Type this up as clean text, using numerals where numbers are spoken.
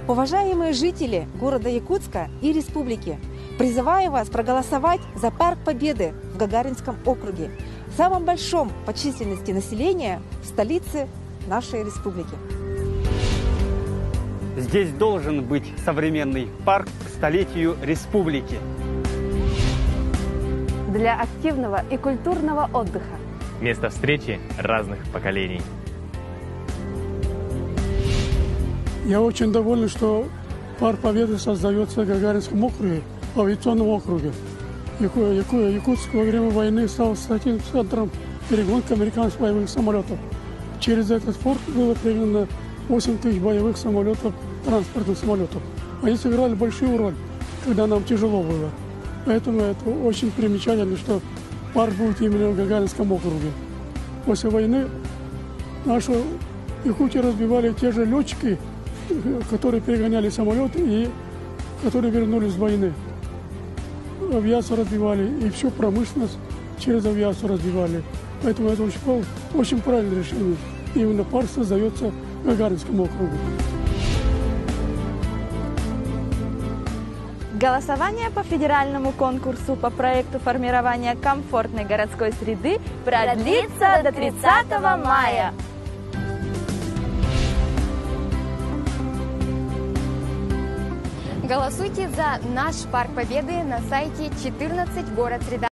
Уважаемые жители города Якутска и республики, призываю вас проголосовать за Парк Победы в Гагаринском округе, самом большом по численности населения в столице нашей республики. Здесь должен быть современный парк к столетию республики. Для активного и культурного отдыха. Место встречи разных поколений. Я очень доволен, что Парк Победы создается в Гагаринском округе, в авиационном округе. Якутск во время войны стал центром перегонки американских боевых самолетов. Через этот порт было пригнано 8 тысяч боевых самолетов, транспортных самолетов. Они сыграли большую роль, когда нам тяжело было. Поэтому это очень примечательно, что парк будет именно в Гагаринском округе. После войны нашу Якутию разбивали те же летчики, которые перегоняли самолеты и которые вернулись с войны. Авиацию разбивали и всю промышленность через авиацию разбивали. Поэтому это очень правильное решение. Именно парк создается в Гагаринском округе. Голосование по федеральному конкурсу по проекту формирования комфортной городской среды продлится до 30 мая. Голосуйте за наш Парк Победы на сайте 14 город среда.